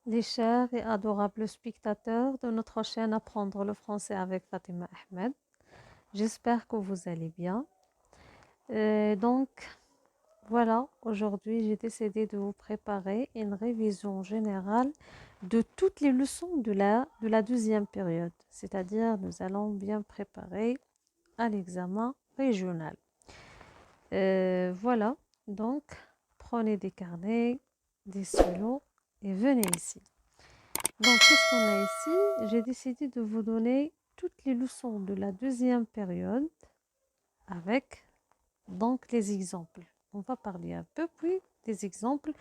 Les chers et adorables spectateurs de notre chaîne Apprendre le français avec Fatima Ahmed. J'espère que vous allez bien. Donc, voilà, aujourd'hui, j'ai décidé de vous préparer une révision générale de toutes les leçons de la deuxième période. C'est-à-dire, nous allons bien préparer à l'examen régional. Voilà, donc, prenez des carnets, des stylos et venez ici. Donc, qu'est-ce qu'on a ici? J'ai décidé de vous donner toutes les leçons de la deuxième période avec donc les exemples. On va parler un peu, puis des exemples.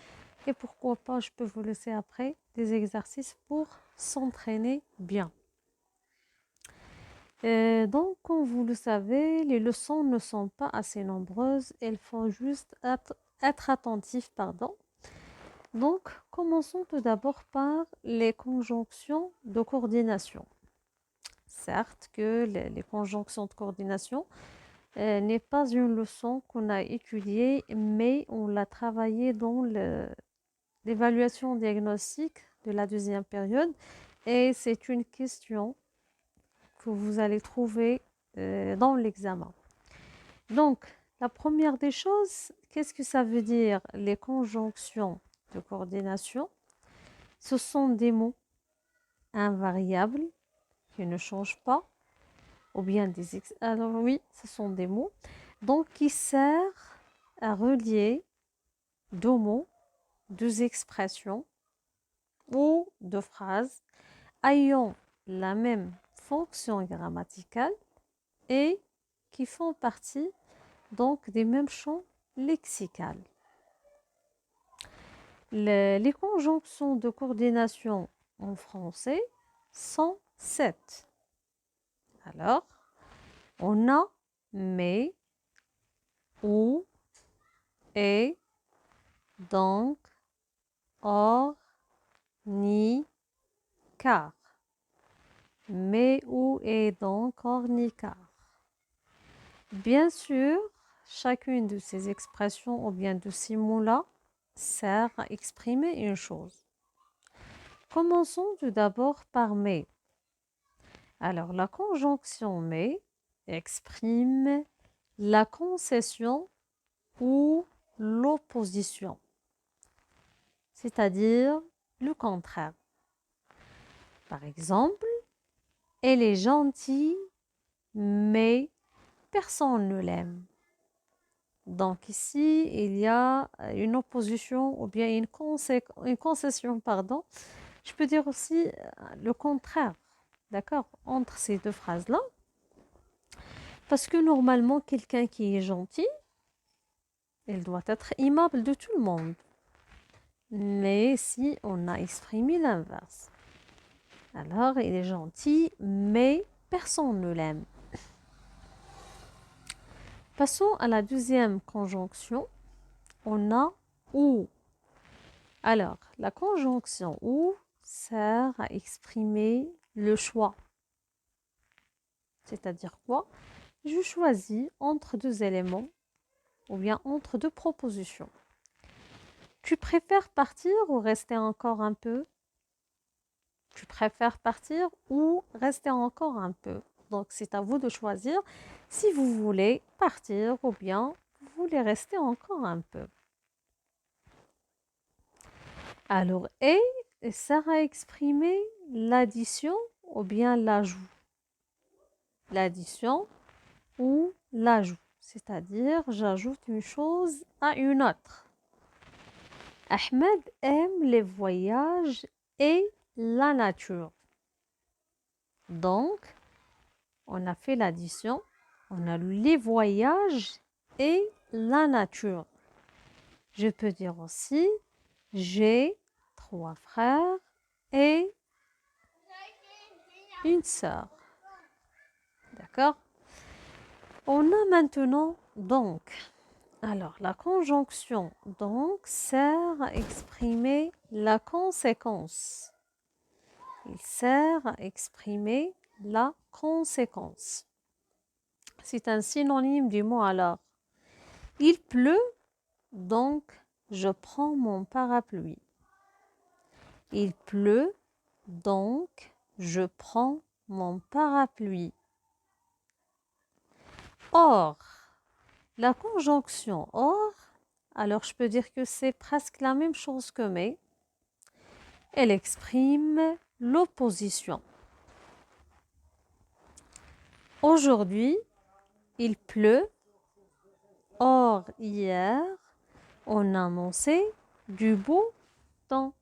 Et pourquoi pas, je peux vous laisser après des exercices pour s'entraîner bien. Donc, comme vous le savez, les leçons ne sont pas assez nombreuses. Il faut juste être attentif, pardon. Donc, commençons tout d'abord par les conjonctions de coordination. Certes que les conjonctions de coordination n'est pas une leçon qu'on a étudiée, mais on l'a travaillée dans l'évaluation diagnostique de la deuxième période. Et c'est une question que vous allez trouver dans l'examen. Donc, la première des choses, qu'est-ce que ça veut dire les conjonctions de coordination? Ce sont des mots invariables qui ne changent pas, ou bien alors oui, ce sont des mots, donc qui servent à relier deux mots, deux expressions ou deux phrases ayant la même fonction grammaticale et qui font partie donc des mêmes champs lexicaux. Les conjonctions de coordination en français sont 7. Alors, on a mais, ou, et, donc, or, ni, car. Mais, ou, et, donc, or, ni, car. Bien sûr, chacune de ces expressions ou bien de ces mots-là sert à exprimer une chose. Commençons tout d'abord par mais. Alors, la conjonction mais exprime la concession ou l'opposition, c'est-à-dire le contraire. Par exemple, elle est gentille, mais personne ne l'aime. Donc ici, il y a une opposition ou bien une concession, pardon. Je peux dire aussi le contraire, d'accord, entre ces deux phrases-là. Parce que normalement, quelqu'un qui est gentil, il doit être aimable de tout le monde. Mais si on a exprimé l'inverse, alors il est gentil, mais personne ne l'aime. Passons à la deuxième conjonction. On a ou. Alors, la conjonction ou sert à exprimer le choix. C'est-à-dire quoi? Je choisis entre deux éléments ou bien entre deux propositions. Tu préfères partir ou rester encore un peu? Tu préfères partir ou rester encore un peu? Donc, c'est à vous de choisir si vous voulez partir ou bien vous voulez rester encore un peu. Alors, et sert à exprimer l'addition ou bien l'ajout. L'addition ou l'ajout, c'est-à-dire j'ajoute une chose à une autre. Ahmed aime les voyages et la nature. Donc, on a fait l'addition, on a les voyages et la nature. Je peux dire aussi, j'ai 3 frères et une sœur. D'accord? On a maintenant donc. Alors, la conjonction donc sert à exprimer la conséquence. Il sert à exprimer la conséquence. C'est un synonyme du mot alors. Il pleut, donc je prends mon parapluie. Il pleut, donc je prends mon parapluie. Or, la conjonction or, alors je peux dire que c'est presque la même chose que mais. Elle exprime l'opposition. Aujourd'hui, il pleut. Or, hier, on a annoncé du beau temps.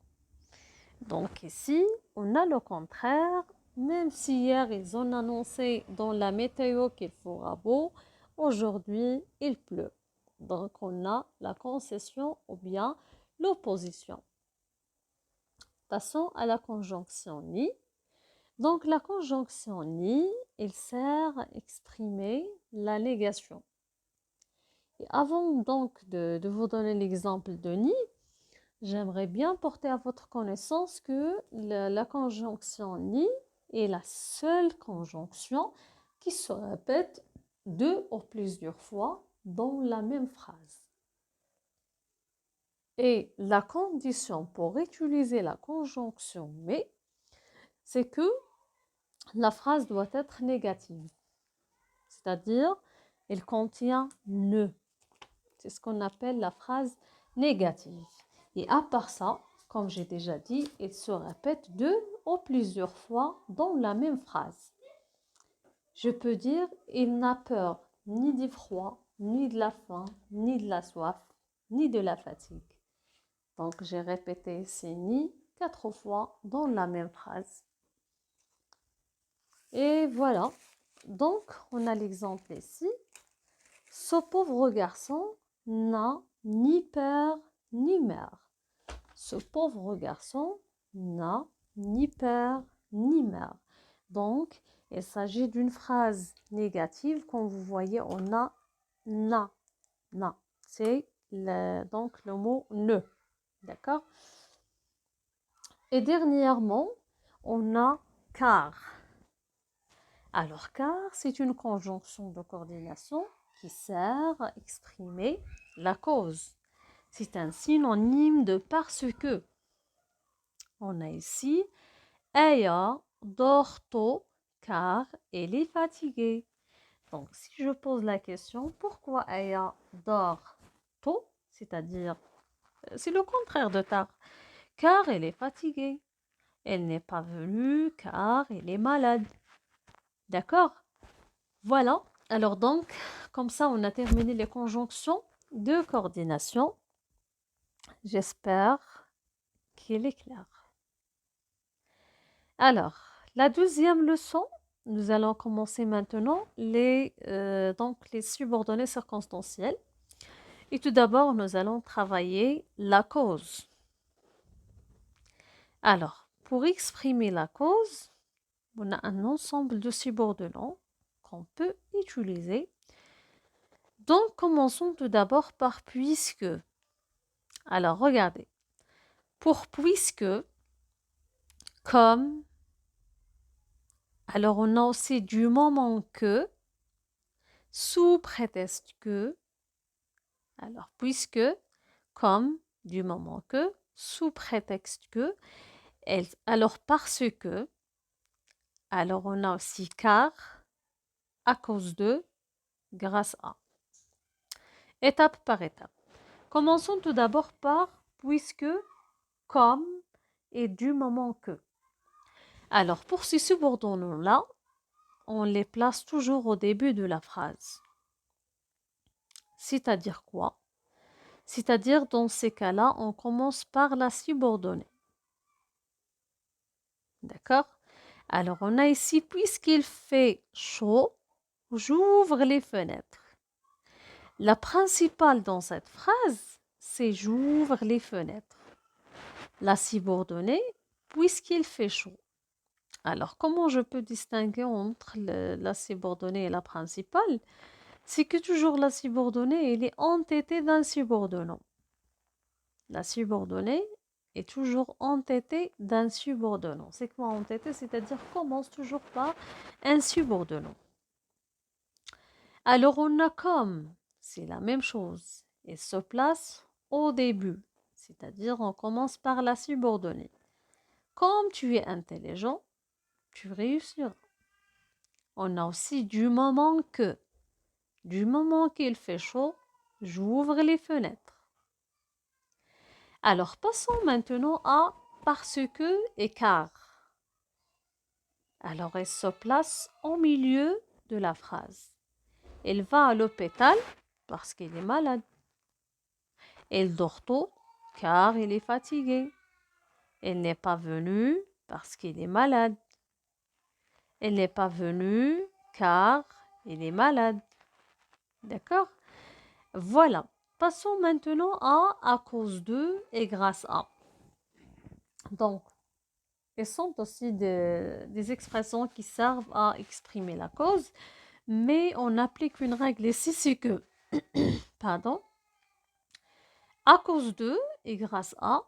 Donc ici, on a le contraire. Même si hier, ils ont annoncé dans la météo qu'il fera beau, aujourd'hui, il pleut. Donc, on a la concession ou bien l'opposition. Passons à la conjonction ni. Donc, la conjonction ni, il sert à exprimer la négation. Et avant donc de vous donner l'exemple de ni, j'aimerais bien porter à votre connaissance que la conjonction ni est la seule conjonction qui se répète 2 ou plusieurs fois dans la même phrase. Et la condition pour utiliser la conjonction mais, c'est que la phrase doit être négative. C'est-à-dire, elle contient ne. C'est ce qu'on appelle la phrase négative. Et à part ça, comme j'ai déjà dit, il se répète 2 ou plusieurs fois dans la même phrase. Je peux dire, il n'a peur ni du froid, ni de la faim, ni de la soif, ni de la fatigue. Donc, j'ai répété ces ni 4 fois dans la même phrase. Et voilà. Donc, on a l'exemple ici. Ce pauvre garçon n'a ni père ni mère. Ce pauvre garçon n'a ni père ni mère. Donc, il s'agit d'une phrase négative. Comme vous voyez, on a na. C'est donc le mot ne. D'accord? Et dernièrement, on a car. Alors, car, c'est une conjonction de coordination qui sert à exprimer la cause. C'est un synonyme de parce que. On a ici Aya dort tôt car elle est fatiguée. Donc, si je pose la question, pourquoi Aya dort tôt, c'est-à-dire, c'est le contraire de tard, car elle est fatiguée. Elle n'est pas venue car elle est malade. D'accord? Voilà. Alors donc, comme ça, on a terminé les conjonctions de coordination. J'espère qu'il est clair. Alors, la deuxième leçon, nous allons commencer maintenant les subordonnés circonstanciels. Et tout d'abord, nous allons travailler la cause. Alors, pour exprimer la cause, on a un ensemble de subordonnés qu'on peut utiliser. Donc, commençons tout d'abord par puisque. Alors, regardez. Pour puisque, comme, alors on a aussi du moment que, sous prétexte que, alors puisque, comme, du moment que, sous prétexte que, alors parce que, alors on a aussi car, à cause de, grâce à. Étape par étape. Commençons tout d'abord par puisque, comme et du moment que. Alors pour ces subordonnés-là, on les place toujours au début de la phrase. C'est-à-dire quoi? C'est-à-dire dans ces cas-là, on commence par la subordonnée. D'accord? Alors on a ici, puisqu'il fait chaud, j'ouvre les fenêtres. La principale dans cette phrase, c'est j'ouvre les fenêtres. La subordonnée, puisqu'il fait chaud. Alors, comment je peux distinguer entre la subordonnée et la principale? C'est que toujours la subordonnée, elle est entêtée d'un subordonnant. La subordonnée est toujours entêtée d'un subordonnant. C'est quoi entêtée? C'est-à-dire commence toujours par un subordonnant. Alors, on a comme, c'est la même chose. Elle se place au début, c'est-à-dire on commence par la subordonnée. Comme tu es intelligent, tu réussiras. On a aussi du moment que. Du moment qu'il fait chaud, j'ouvre les fenêtres. Alors, passons maintenant à parce que et car. Alors, elle se place au milieu de la phrase. Elle va à l'hôpital parce qu'elle est malade. Elle dort tôt car elle est fatiguée. Elle n'est pas venue parce qu'elle est malade. Elle n'est pas venue car elle est malade. D'accord? Voilà. Passons maintenant à cause de et grâce à. Donc, elles sont aussi des expressions qui servent à exprimer la cause, mais on applique une règle ici, c'est que, pardon, à cause de et grâce à,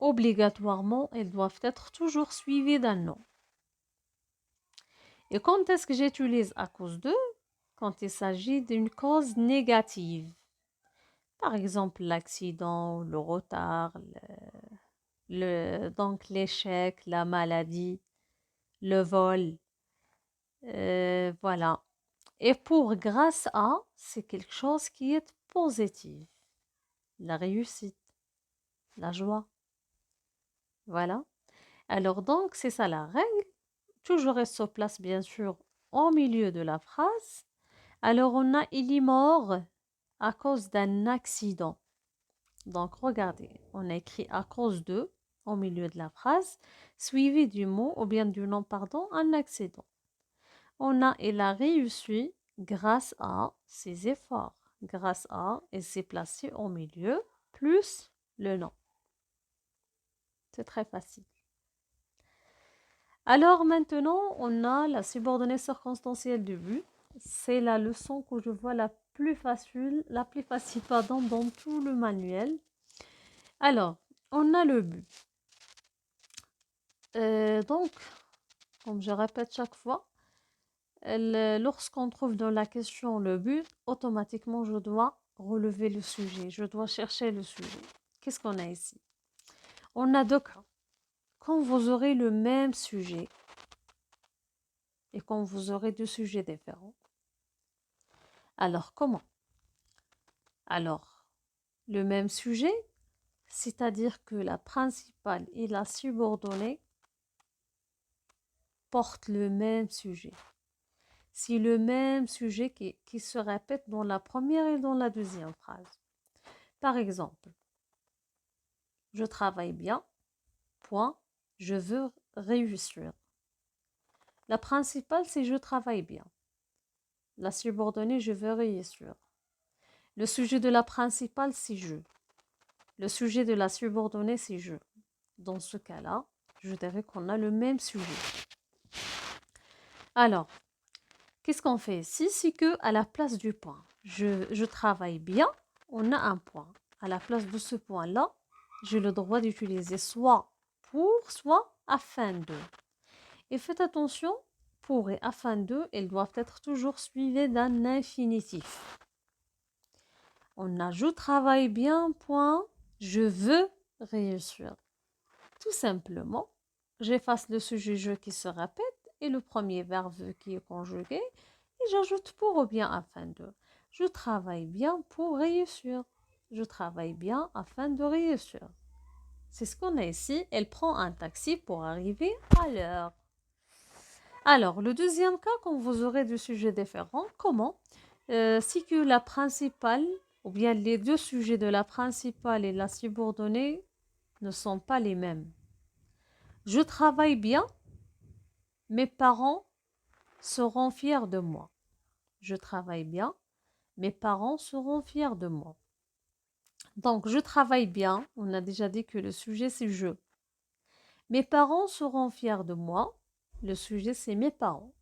obligatoirement, elles doivent être toujours suivies d'un nom. Et quand est-ce que j'utilise à cause de? Quand il s'agit d'une cause négative. Par exemple, l'accident, le retard, donc l'échec, la maladie, le vol. Voilà. Et pour grâce à, c'est quelque chose qui est positif. La réussite, la joie. Voilà. Alors donc, c'est ça la règle. Toujours elle se place bien sûr au milieu de la phrase. Alors on a il est mort à cause d'un accident. Donc regardez, on a écrit à cause de au milieu de la phrase, suivi du mot ou bien du nom, pardon, un accident. On a il a réussi grâce à ses efforts. Grâce à, il s'est placé au milieu, plus le nom. C'est très facile. Alors maintenant, on a la subordonnée circonstancielle du but. C'est la leçon que je vois la plus facile pardon, dans tout le manuel. Alors, on a le but. Donc, comme je répète chaque fois, lorsqu'on trouve dans la question le but, automatiquement, je dois relever le sujet. Je dois chercher le sujet. Qu'est-ce qu'on a ici? On a deux cas. Quand vous aurez le même sujet et quand vous aurez deux sujets différents. Alors, comment? Alors, le même sujet, c'est-à-dire que la principale et la subordonnée portent le même sujet. C'est le même sujet qui se répète dans la première et dans la deuxième phrase. Par exemple, je travaille bien, point, je veux réussir. La principale, c'est je travaille bien. La subordonnée, je veux réussir. Le sujet de la principale, c'est je. Le sujet de la subordonnée, c'est je. Dans ce cas-là, je dirais qu'on a le même sujet. Alors, qu'est-ce qu'on fait ici? C'est que à la place du point, je travaille bien, on a un point. À la place de ce point-là, j'ai le droit d'utiliser soit pour, soit afin de. Et faites attention, pour et afin de, elles doivent être toujours suivies d'un infinitif. On a je travaille bien, point, je veux réussir. Tout simplement, j'efface le sujet je qui se répète et le premier verbe qui est conjugué et j'ajoute pour ou bien afin de. Je travaille bien pour réussir. Je travaille bien afin de réussir. C'est ce qu'on a ici. Elle prend un taxi pour arriver à l'heure. Alors, le deuxième cas, quand vous aurez deux sujets différents, comment? Si que la principale, ou bien les deux sujets de la principale et la subordonnée ne sont pas les mêmes. Je travaille bien, mes parents seront fiers de moi. Je travaille bien, mes parents seront fiers de moi. Donc, je travaille bien, on a déjà dit que le sujet c'est je. Mes parents seront fiers de moi, le sujet c'est mes parents.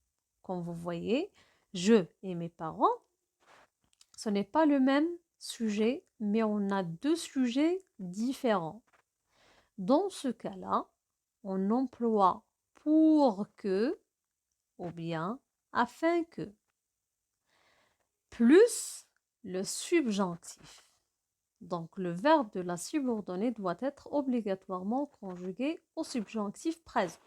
Comme vous voyez, je et mes parents, ce n'est pas le même sujet, mais on a deux sujets différents. Dans ce cas-là, on emploie pour que ou bien afin que plus le subjonctif. Donc, le verbe de la subordonnée doit être obligatoirement conjugué au subjonctif présent.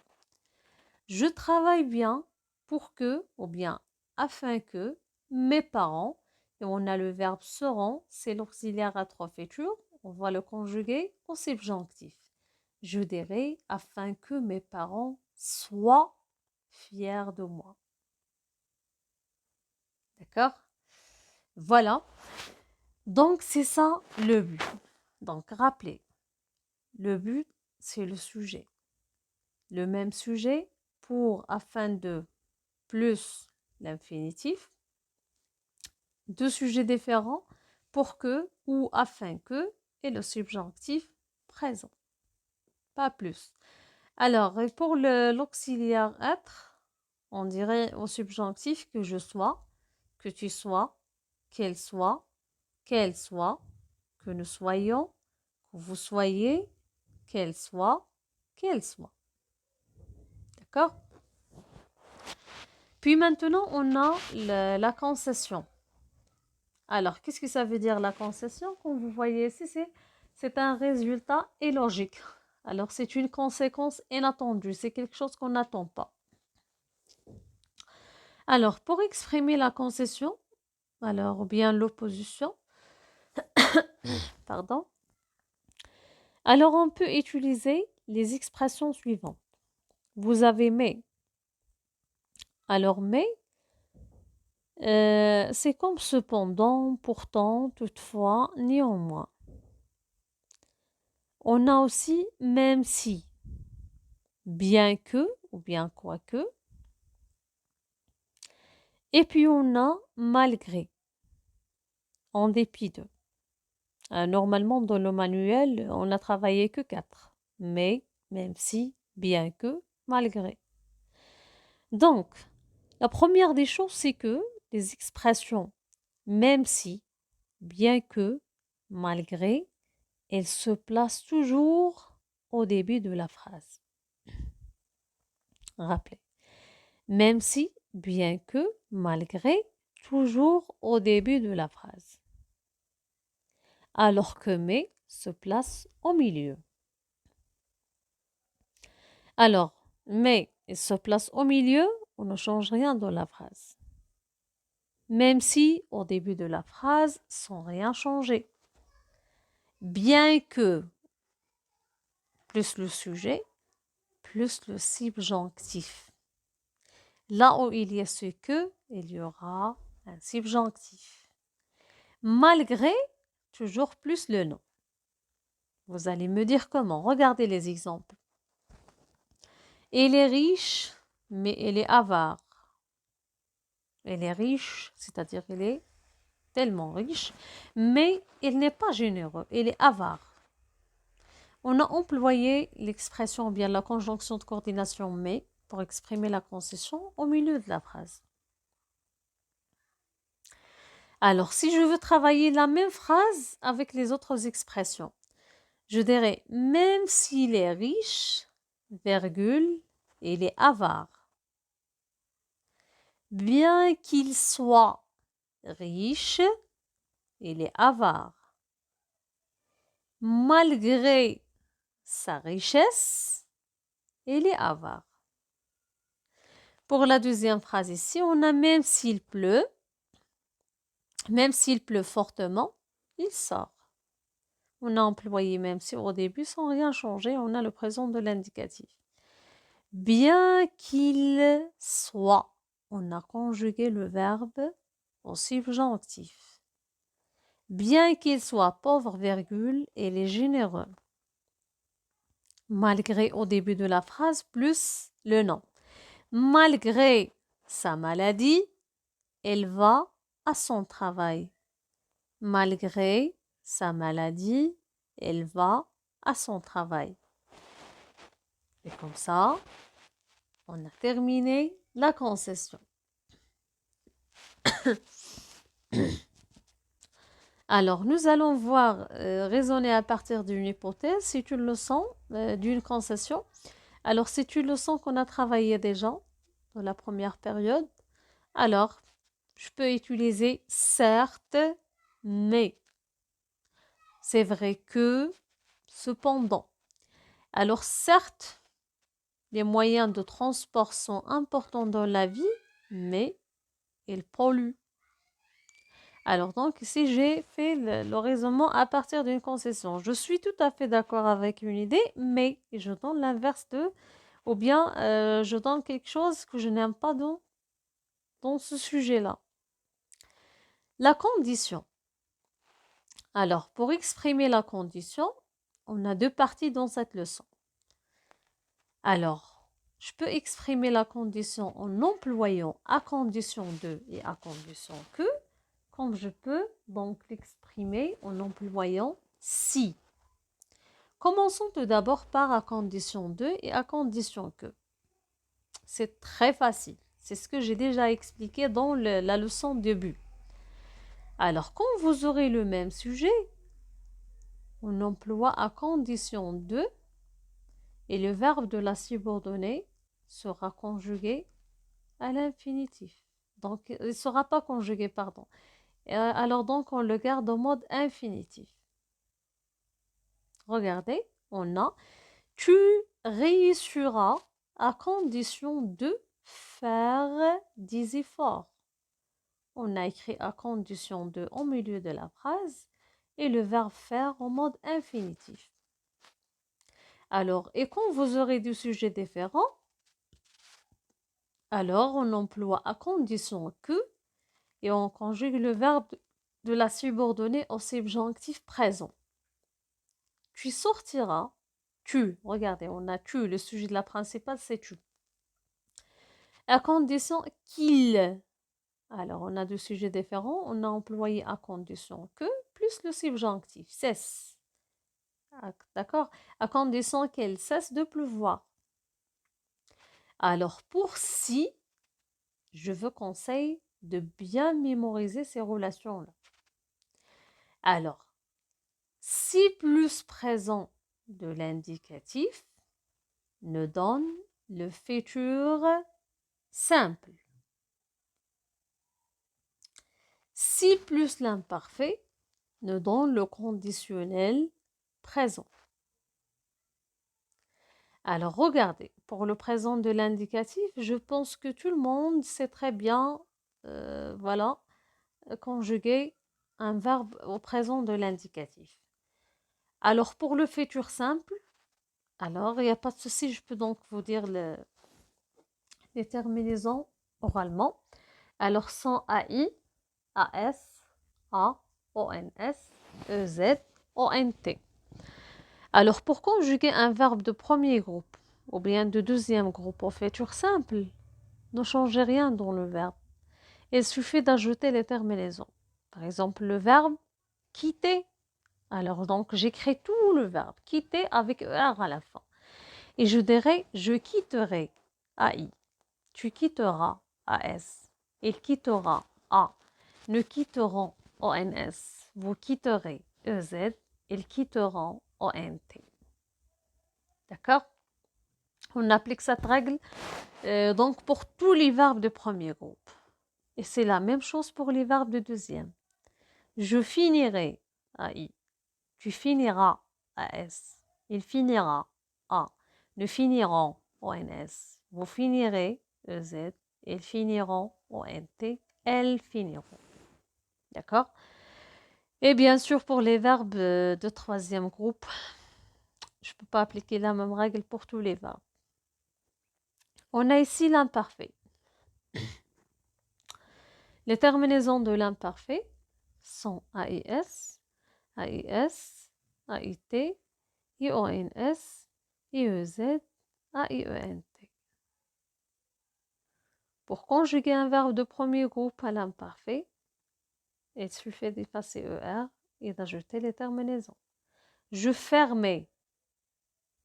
Je travaille bien pour que, ou bien afin que, mes parents, et on a le verbe seront, c'est l'auxiliaire à trois futurs, on va le conjuguer au subjonctif. Je dirais afin que mes parents soient fiers de moi. D'accord? Voilà. Donc, c'est ça le but. Donc, rappelez, le but, c'est le sujet. Le même sujet pour afin de plus l'infinitif. Deux sujets différents pour que ou afin que et le subjonctif présent. Pas plus. Alors, et pour l'auxiliaire être, on dirait au subjonctif que je sois, que tu sois, qu'elle soit, que nous soyons, que vous soyez, qu'elle soit. D'accord? Puis maintenant, on a la concession. Alors, qu'est-ce que ça veut dire la concession? Comme vous voyez ici, c'est un résultat illogique. Alors, c'est une conséquence inattendue. C'est quelque chose qu'on n'attend pas. Alors, pour exprimer la concession, ou bien l'opposition, pardon, alors on peut utiliser les expressions suivantes. Vous avez mais. Alors, mais, c'est comme cependant, pourtant, toutefois, néanmoins. On a aussi même si, bien que ou bien quoique. Et puis on a malgré, en dépit de. Normalement, dans le manuel, on n'a travaillé que 4. Mais, même si, bien que, malgré. Donc, la première des choses, c'est que les expressions même si, bien que, malgré, elles se placent toujours au début de la phrase. Rappelez. Même si, bien que, malgré, toujours au début de la phrase. Alors que mais se place au milieu. Alors, mais il se place au milieu, on ne change rien dans la phrase. Même si au début de la phrase, sans rien changer. Bien que, plus le sujet, plus le subjonctif. Là où il y a ce que, il y aura un subjonctif. Malgré, toujours plus le nom. Vous allez me dire comment. Regardez les exemples. Il est riche, mais il est avare. Il est riche, c'est-à-dire il est tellement riche, mais il n'est pas généreux, il est avare. On a employé l'expression ou bien la conjonction de coordination mais pour exprimer la concession au milieu de la phrase. Alors, si je veux travailler la même phrase avec les autres expressions, je dirais même s'il est riche, virgule, il est avare. Bien qu'il soit riche, il est avare. Malgré sa richesse, il est avare. Pour la deuxième phrase ici, on a même s'il pleut fortement, il sort. On a employé même si au début sans rien changer, on a le présent de l'indicatif. Bien qu'il soit, on a conjugué le verbe au subjonctif. Bien qu'il soit pauvre, virgule, il est généreux. Malgré au début de la phrase, plus le nom. Malgré sa maladie, elle va à son travail. Malgré sa maladie, elle va à son travail. Et comme ça, on a terminé la concession. Alors, nous allons voir raisonner à partir d'une hypothèse. C'est une leçon d'une concession. Alors, c'est une leçon qu'on a travaillée déjà dans la première période. Alors, je peux utiliser certes, mais. C'est vrai que, cependant. Alors certes, les moyens de transport sont importants dans la vie, mais ils polluent. Alors donc, ici, j'ai fait le raisonnement à partir d'une concession. Je suis tout à fait d'accord avec une idée, mais je donne l'inverse de, ou bien je donne quelque chose que je n'aime pas dans ce sujet-là. La condition. Alors, pour exprimer la condition, on a deux parties dans cette leçon. Alors, je peux exprimer la condition en employant à condition de et à condition que, comme je peux donc l'exprimer en employant si. Commençons tout d'abord par à condition de et à condition que. C'est très facile. C'est ce que j'ai déjà expliqué dans la leçon début. Alors, quand vous aurez le même sujet, on emploie à condition de et le verbe de la subordonnée sera conjugué à l'infinitif. Donc, il ne sera pas conjugué, pardon. Alors donc, on le garde en mode infinitif. Regardez, on a « tu réussiras à condition de faire des efforts ». On a écrit à condition de au milieu de la phrase et le verbe faire en mode infinitif. Alors, et quand vous aurez des sujets différents, alors on emploie à condition que et on conjugue le verbe de la subordonnée au subjonctif présent. Tu sortiras, tu, regardez, on a tu, le sujet de la principale c'est tu. À condition qu'il. Alors, on a deux sujets différents, on a employé à condition que plus le subjonctif, cesse. D'accord? À condition qu'elle cesse de pleuvoir. Alors, pour si, je vous conseille de bien mémoriser ces relations-là. Alors, si plus présent de l'indicatif nous donne le futur simple. Si plus l'imparfait nous donne le conditionnel présent. Alors, regardez, pour le présent de l'indicatif, je pense que tout le monde sait très bien, voilà, conjuguer un verbe au présent de l'indicatif. Alors, pour le futur simple, alors, il n'y a pas de souci, je peux donc vous dire les terminaisons oralement. Alors, sans AI, AS, A, ONS, EZ, ONT. Alors, pour conjuguer un verbe de premier groupe ou bien de deuxième groupe au futur simple, ne changez rien dans le verbe. Il suffit d'ajouter les terminaisons. Par exemple, le verbe quitter. Alors, donc, j'écris tout le verbe quitter avec ER à la fin. Et je dirais je quitterai AI. Tu quitteras AS. Il quittera A. Nous quitterons ONS. Vous quitterez EZ. Ils quitteront ONT. D'accord? On applique cette règle donc pour tous les verbes de premier groupe. Et c'est la même chose pour les verbes de deuxième. Je finirai AI. Tu finiras AS. Il finira A. Nous finirons ONS. Vous finirez EZ. Ils finiront ONT. Elles finiront. D'accord? Et bien sûr, pour les verbes de troisième groupe, je ne peux pas appliquer la même règle pour tous les verbes. On a ici l'imparfait. Les terminaisons de l'imparfait sont AIS, AIS, AIT, IONS, IEZ, AIENT. Pour conjuguer un verbe de premier groupe à l'imparfait, il suffit d'effacer ER et d'ajouter les terminaisons. Je fermais.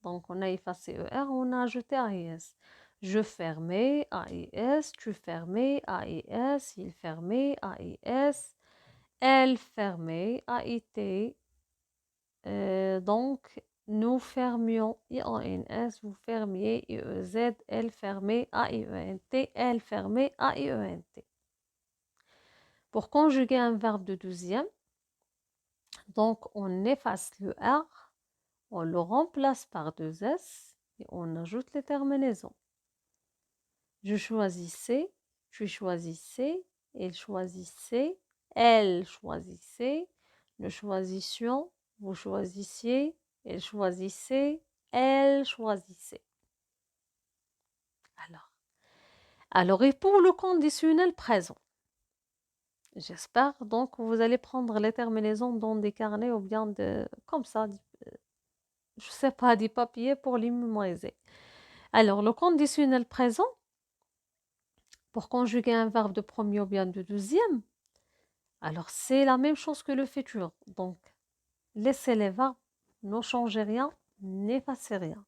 Donc, on a effacé ER, on a ajouté AIS. Je fermais, AIS. Tu fermais, AIS. Il fermait, AIS. Elle fermait, AIT. Donc, nous fermions, IONS. Vous fermiez, IEZ. Elle fermait, AIENT. Elle fermait, AIENT. Pour conjuguer un verbe de deuxième, Donc, on efface le R, on le remplace par deux S et on ajoute les terminaisons. Je choisissais, tu choisissais, il choisissait, elle choisissait, nous choisissions, vous choisissiez, il choisissait, elle choisissait. Alors, et pour le conditionnel présent, j'espère donc que vous allez prendre les terminaisons dans des carnets ou bien comme ça, je sais pas, des papiers pour les mémoriser. Alors, le conditionnel présent, pour conjuguer un verbe de premier ou bien de deuxième, alors c'est la même chose que le futur. Donc, laissez les verbes, ne changez rien, n'effacez rien.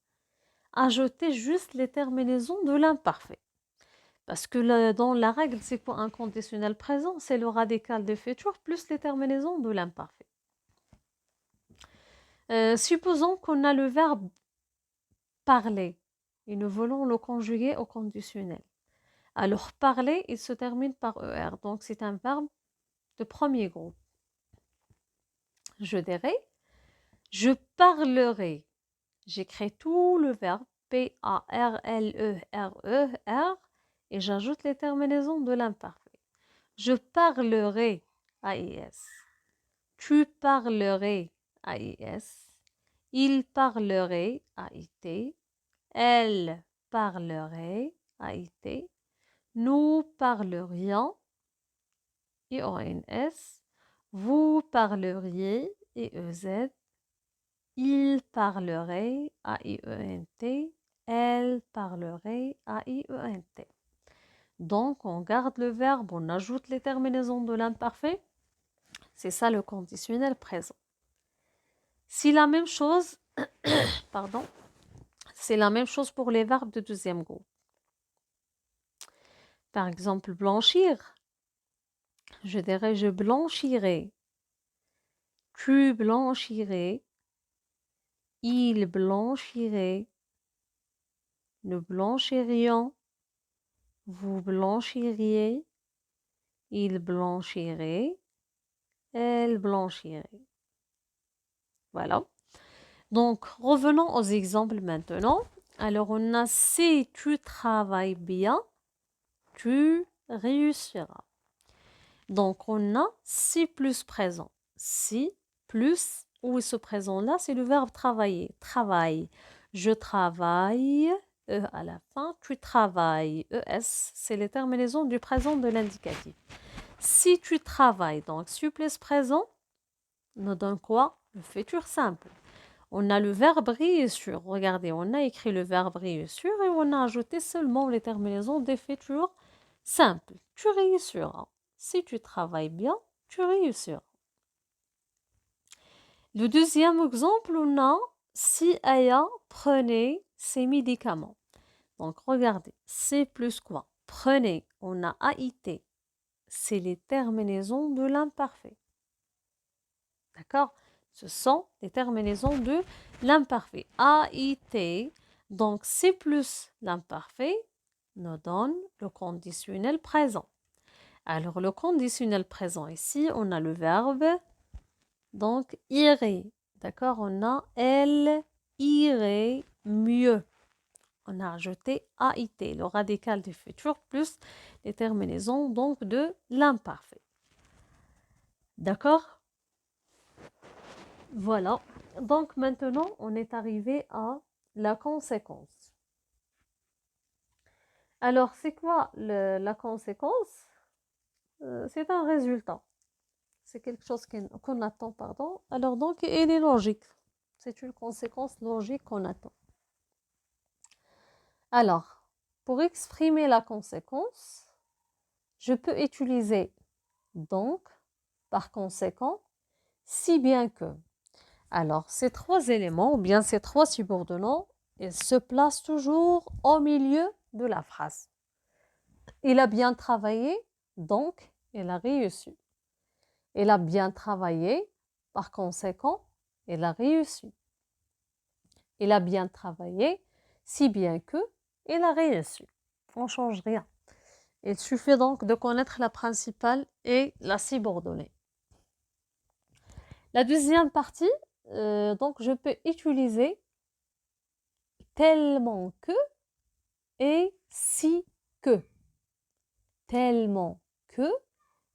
Ajoutez juste les terminaisons de l'imparfait. Parce que dans la règle, c'est quoi un conditionnel présent? C'est le radical de futur plus les terminaisons de l'imparfait. Supposons qu'on a le verbe parler et nous voulons le conjuguer au conditionnel. Alors, parler, il se termine par ER. Donc, c'est un verbe de premier groupe. Je dirais, je parlerai. J'écris tout le verbe P-A-R-L-E-R-E-R et j'ajoute les terminaisons de l'imparfait. Je parlerai, AIS. Tu parlerais, AIS. Il parlerait, AIT. Elle parlerait, AIT. Nous parlerions, IONS. Vous parleriez, EZ. Il parlerait, AIENT. Elle parlerait, AIENT. Donc, on garde le verbe, on ajoute les terminaisons de l'imparfait. C'est ça le conditionnel présent. Si la même chose, pardon, c'est la même chose pour les verbes de deuxième groupe. Par exemple, blanchir. Je dirais je blanchirai. Tu blanchirais. Il blanchirait. Nous blanchirions. Vous blanchiriez. Il blanchirait. Elle blanchirait. Voilà. Donc, revenons aux exemples maintenant. Alors, on a si tu travailles bien, tu réussiras. Donc, on a si plus présent. Si plus, où est ce présent-là? C'est le verbe travailler. Travaille. Je travaille. E à la fin. Tu travailles. ES, c'est les terminaisons du présent de l'indicatif. Si tu travailles, donc si plus présent, nous donne quoi? Le futur simple. On a le verbe réussir. Regardez, on a écrit le verbe réussir et on a ajouté seulement les terminaisons des futurs simples. Tu réussiras. Si tu travailles bien, tu réussiras. Le deuxième exemple, on a si Aya prenait ses médicaments. Donc, regardez, c'est plus quoi? Prenez, on a AIT. C'est les terminaisons de l'imparfait. D'accord? Ce sont les terminaisons de l'imparfait. AIT, donc c'est plus l'imparfait, nous donne le conditionnel présent. Alors, le conditionnel présent ici, on a le verbe, donc irait. D'accord? On a elle irait mieux. On a ajouté AIT, le radical du futur, plus les terminaisons donc de l'imparfait. D'accord? Voilà. Donc maintenant, on est arrivé à la conséquence. Alors, c'est quoi la conséquence? C'est un résultat. C'est quelque chose qu'on attend, pardon. Alors donc, elle est logique. C'est une conséquence logique qu'on attend. Alors, pour exprimer la conséquence, je peux utiliser donc, par conséquent, si bien que. Alors, ces trois éléments, ou bien ces trois subordonnants, ils se placent toujours au milieu de la phrase. Il a bien travaillé, donc il a réussi. Il a bien travaillé, par conséquent, il a réussi. Il a bien travaillé, si bien que il a réussi. On ne change rien. Il suffit donc de connaître la principale et la subordonnée. La deuxième partie, donc je peux utiliser tellement que et si que. Tellement que,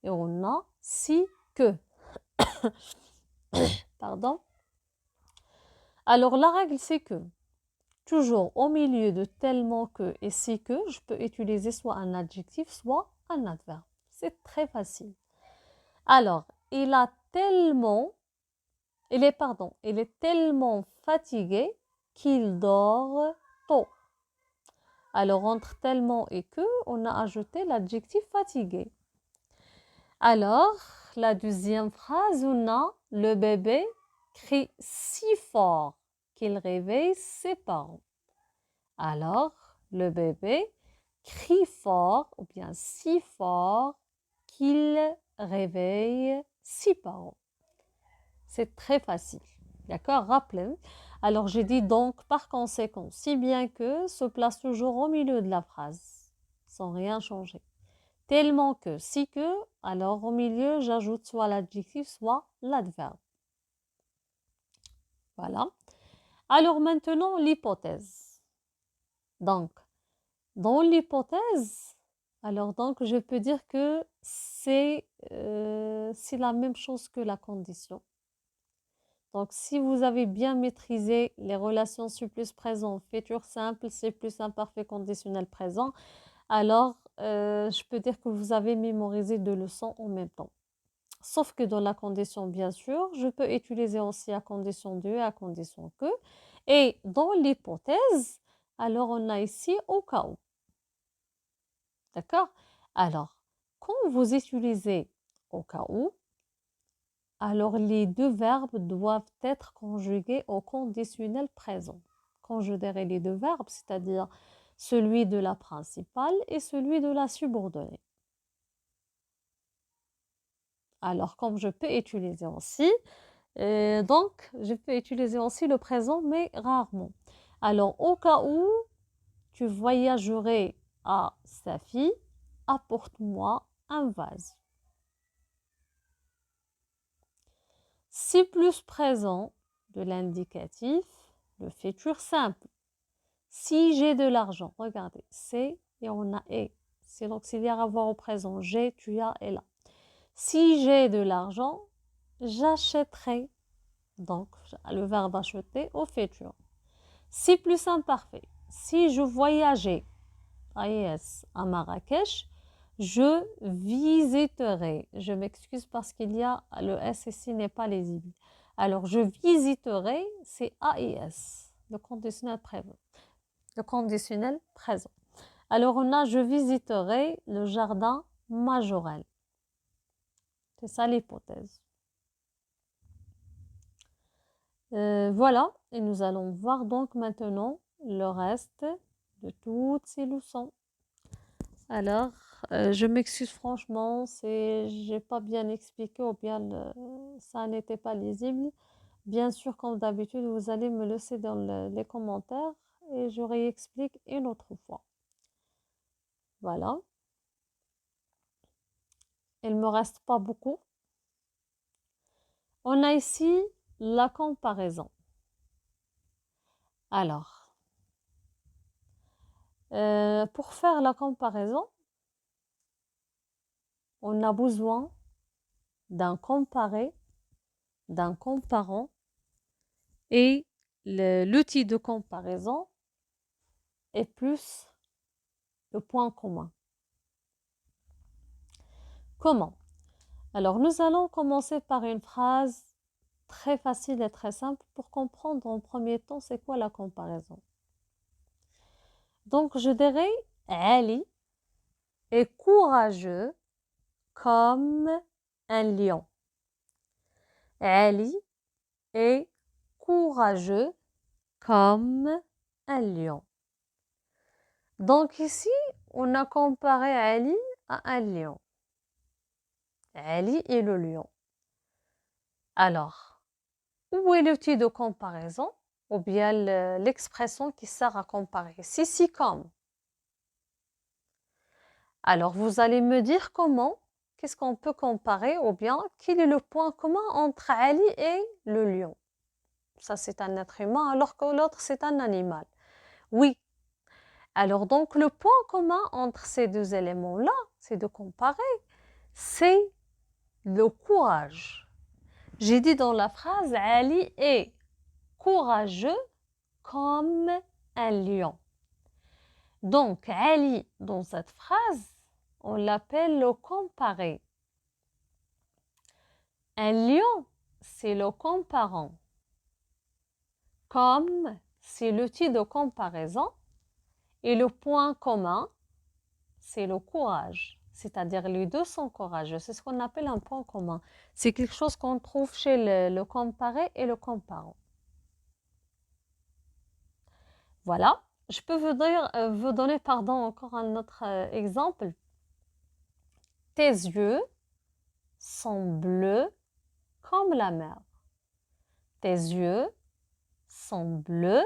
et on a si que. Pardon. Alors la règle c'est que toujours au milieu de tellement que et si que, je peux utiliser soit un adjectif, soit un adverbe. C'est très facile. Alors, il est tellement fatigué qu'il dort tôt. Alors, entre tellement et que, on a ajouté l'adjectif fatigué. Alors, la deuxième phrase, on a le bébé crie si fort qu'il réveille ses parents. Alors, le bébé crie fort ou bien si fort qu'il réveille ses parents. C'est très facile. D'accord? Rappelez. Alors, j'ai dit donc, par conséquent, si bien que se place toujours au milieu de la phrase, sans rien changer. Tellement que, si que, alors au milieu, j'ajoute soit l'adjectif, soit l'adverbe. Voilà. Alors maintenant, l'hypothèse. Donc, dans l'hypothèse, alors donc, je peux dire que c'est la même chose que la condition. Donc, si vous avez bien maîtrisé les relations plus présent, futur simple, c'est plus imparfait conditionnel présent, alors je peux dire que vous avez mémorisé 2 leçons en même temps. Sauf que dans la condition, bien sûr, je peux utiliser aussi à condition de, à condition que. Et dans l'hypothèse, alors on a ici au cas où. D'accord? Alors, quand vous utilisez au cas où, alors les deux verbes doivent être conjugués au conditionnel présent. Conjuguer les deux verbes, c'est-à-dire celui de la principale et celui de la subordonnée. Alors, comme je peux utiliser aussi, donc je peux utiliser aussi le présent, mais rarement. Alors, au cas où tu voyagerais à Safi, apporte-moi un vase. Si plus présent de l'indicatif, le futur simple. Si j'ai de l'argent, regardez, c'est et on a et. C'est l'auxiliaire avoir au présent. J'ai, tu as et là. Si j'ai de l'argent, j'achèterai. Donc, le verbe acheter au futur. Si plus imparfait. Si je voyageais à Marrakech, je visiterai. Je m'excuse parce qu'il y a le S ici n'est pas lisible. Alors, je visiterai, c'est AIS, le conditionnel présent. Le conditionnel présent. Alors, on a je visiterai le jardin majorel. C'est ça l'hypothèse. Voilà, et nous allons voir donc maintenant le reste de toutes ces leçons. Alors, je m'excuse franchement, j'ai pas bien expliqué ou bien ça n'était pas lisible. Bien sûr, comme d'habitude, vous allez me laisser dans les commentaires et je réexplique une autre fois. Voilà. Il me reste pas beaucoup. On a ici la comparaison. Alors, pour faire la comparaison, on a besoin d'un comparé, d'un comparant et l'outil de comparaison est plus le point commun. Comment? Alors, nous allons commencer par une phrase très facile et très simple pour comprendre en premier temps c'est quoi la comparaison. Donc, je dirais Ali est courageux comme un lion. Ali est courageux comme un lion. Donc ici, on a comparé Ali à un lion. Ali est le lion. Alors, où est l'outil de comparaison ou bien l'expression qui sert à comparer? Si, comme. Alors, vous allez me dire comment, qu'est-ce qu'on peut comparer ou bien quel est le point commun entre Ali et le lion? Ça, c'est un être humain alors que l'autre, c'est un animal. Oui. Alors donc, le point commun entre ces deux éléments-là, c'est de comparer, c'est le courage. J'ai dit dans la phrase, Ali est courageux comme un lion. Donc, Ali, dans cette phrase, on l'appelle le comparé. Un lion, c'est le comparant. Comme, c'est l'outil de comparaison. Et le point commun, c'est le courage. C'est-à-dire les deux sont courageux. C'est ce qu'on appelle un point commun. C'est quelque chose qu'on trouve chez le comparé et le comparant. Voilà. Je peux vous donner encore un autre exemple. Tes yeux sont bleus comme la mer. Tes yeux sont bleus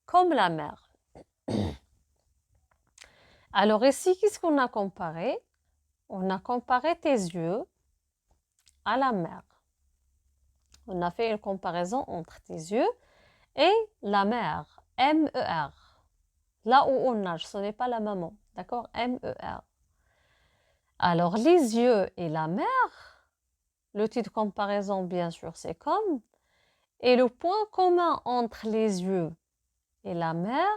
comme la mer. Alors ici, qu'est-ce qu'on a comparé? On a comparé tes yeux à la mer. On a fait une comparaison entre tes yeux et la mer, M-E-R. Là où on nage, ce n'est pas la maman, d'accord? M-E-R. Alors, les yeux et la mer, le titre de comparaison, bien sûr, c'est comme. Et le point commun entre les yeux et la mer,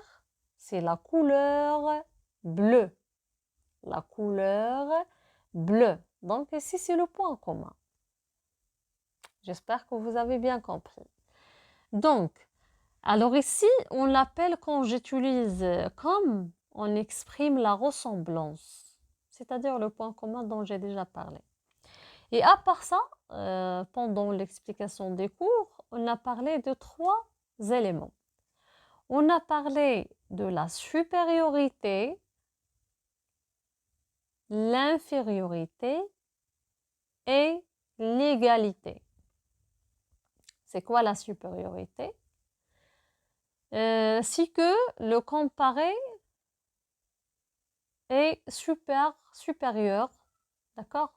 c'est la couleur bleue. La couleur bleue. Donc, ici, c'est le point commun. J'espère que vous avez bien compris. Donc, alors ici, on l'appelle quand j'utilise comme, on exprime la ressemblance, c'est-à-dire le point commun dont j'ai déjà parlé. Et à part ça, pendant l'explication des cours, on a parlé de 3 éléments. On a parlé de la supériorité, l'infériorité et l'égalité. C'est quoi la supériorité? C'est que le comparé est supérieur, d'accord,